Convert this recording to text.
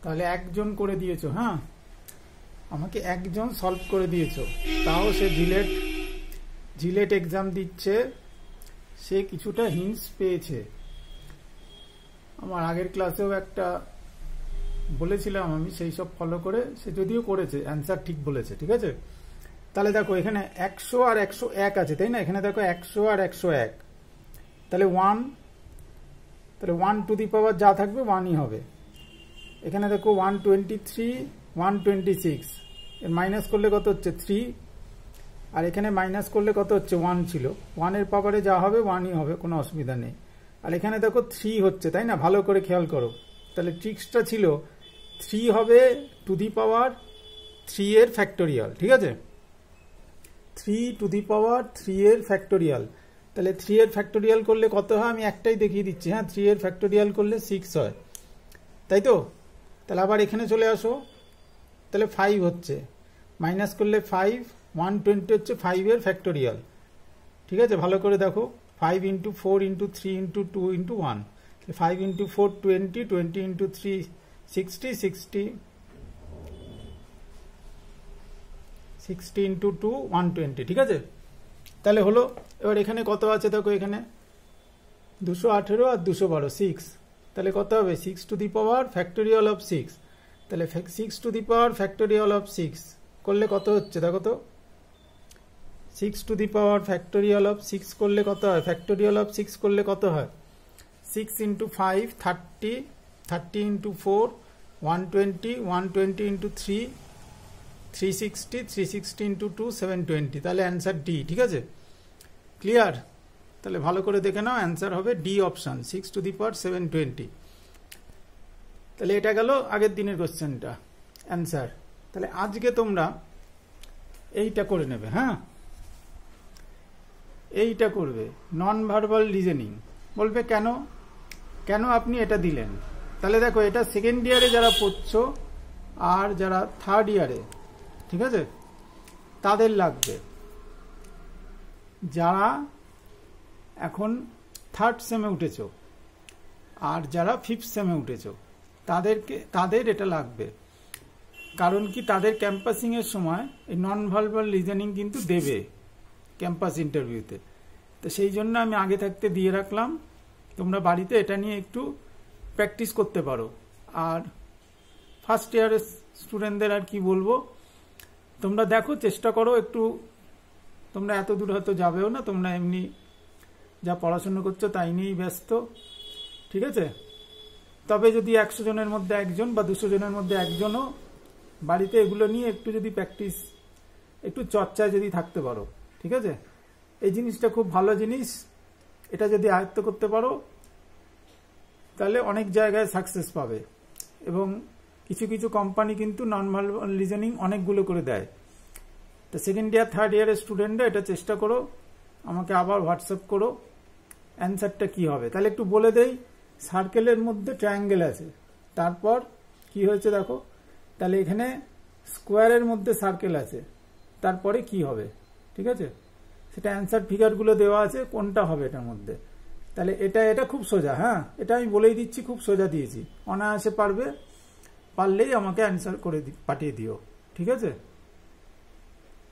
তাহলে একজন করে দিয়েছো, হ্যাঁ আমাকে একজন সলভ করে দিয়েছো, তাও সে জিলেট এক্সাম দিচ্ছে, সে কিছুটা হিন্টস পেয়েছে। আমার আগের ক্লাসেও একটা বলেছিলাম আমি, সেই সব ফলো করে সে যদিও করেছে, অ্যান্সার ঠিক বলেছে। ঠিক আছে, তাহলে দেখো এখানে 100 আর 101 আছে, তাই না? এখানে দেখো 100 আর 101, তাহলে 1, তাহলে 1 টু দি পাওয়ার যা থাকবে 1ই হবে। এখানে দেখো 123, 126, এর মাইনাস করলে কত হচ্ছে 3, আর এখানে মাইনাস করলে কত হচ্ছে 1 ছিল, 1 এর পাওয়ারে যা হবে 1ই হবে, কোনো অসুবিধা নেই। আর এখানে দেখো 3 হচ্ছে, তাই না? ভালো করে খেয়াল করো, তাহলে ট্রিক্সটা ছিল 3 হবে টু দি পাওয়ার 3 এর ফ্যাক্টোরিয়াল। ঠিক আছে, 3 টু দি পাওয়ার 3 এর ফ্যাক্টোরিয়াল, তাহলে 3 এর ফ্যাক্টোরিয়াল করলে কত হয় আমি একটাই দেখিয়ে দিচ্ছি। হ্যাঁ, 3 এর ফ্যাক্টোরিয়াল করলে 6 হয়, তাই তো? তাহলে আবার এখানে চলে আসো, তাহলে 5 হচ্ছে, মাইনাস করলে 5, 120 হচ্ছে 5 এর ফ্যাক্টোরিয়াল। ঠিক আছে, ভালো করে দেখো, 5 into 4 into 3 into 2 into 1, 5 into 4 20, 20 into 3 60, 60 into 2 120। ঠিক আছে, তাহলে হলো। এবার এখানে কত আছে দেখো, এখানে 218 আর 212, 6, তাহলে কত হবে 6 to the power factorial of 6, তাহলে 6 to the power factorial of 6 করলে কত হচ্ছে দেখো তো, 6 to the power factorial of 6 করলে কত হয়, ফ্যাক্টোরিয়াল অফ 6 করলে কত হয়, 6 ইন্টু 5 30, 30 ইন্টু 4 120, 120 ইন্টু 3 360, 360 ইন্টু 2 720, তাহলে অ্যান্সার ডি। ঠিক আছে, ক্লিয়ার? তাহলে ভালো করে দেখে নাও, অ্যান্সার হবে ডি অপশন, 6 টু দি পাওয়ার 720। তাহলে এটা গেল আগের দিনের কোশ্চেনটা অ্যান্সার। তাহলে আজকে তোমরা এইটা করে নেবে। হ্যাঁ, এইটা করবে, নন ভার্বাল রিজনিং। বলবে কেন কেন আপনি এটা দিলেন? তাহলে দেখো, এটা সেকেন্ড ইয়ারে যারা পড়ছো আর যারা থার্ড ইয়ারে, ঠিক আছে, তাদের লাগবে। যারা এখন থার্ড সেমে উঠেছ আর যারা ফিফথ সেমে উঠেছ, তাদের এটা লাগবে। কারণ কি, তাদের ক্যাম্পাসিং এর সময় এই নন ভার্বাল রিজনিং কিন্তু দেবে ক্যাম্পাস ইন্টারভিউতে। তো সেই জন্য আমি আগে থাকতে দিয়ে রাখলাম, তোমরা বাড়িতে এটা নিয়ে একটু প্র্যাকটিস করতে পারো। আর ফার্স্ট ইয়ারের স্টুডেন্টদের আর কি বলবো, তোমরা দেখো, চেষ্টা করো একটু, তোমরা এত দূর হয়তো যাবেও না, তোমরা এমনি যা পড়াশোনা করছো তাই নিয়েই ব্যস্ত। ঠিক আছে, তবে যদি 100 জনের মধ্যে একজন বা 200 জনের মধ্যে একজনও বাড়িতে এগুলো নিয়ে একটু যদি প্র্যাকটিস, একটু চর্চায় যদি থাকতে পারো, ঠিক আছে, এই জিনিসটা খুব ভালো জিনিস। এটা যদি আয়ত্ত করতে পারো তাহলে অনেক জায়গায় সাকসেস পাবে। এবং কিছু কিছু কোম্পানি কিন্তু নন ভার্বাল রিজনিং অনেকগুলো করে দেয়। তো সেকেন্ড ইয়ার থার্ড ইয়ারের স্টুডেন্টরা এটা চেষ্টা করো, আমাকে আবার হোয়াটসঅ্যাপ করো অ্যান্সারটা কি হবে। তাহলে একটু বলে দেই, সার্কেলের মধ্যে ট্রায়াঙ্গেল আছে, তারপর কি হয়েছে দেখো, তাহলে এখানে স্কোয়ারের মধ্যে সার্কেল আছে, তারপরে কি হবে, ঠিক আছে, সেটা অ্যান্সার ফিগারগুলো দেওয়া আছে, কোনটা হবে এটার মধ্যে। তাহলে এটা খুব সোজা। হ্যাঁ, এটা আমি বলেই দিচ্ছি, খুব সোজা দিয়েছি, অনায়াসে পারবে, পারলেই আমাকে অ্যান্সার করে পাঠিয়ে দিও। ঠিক আছে।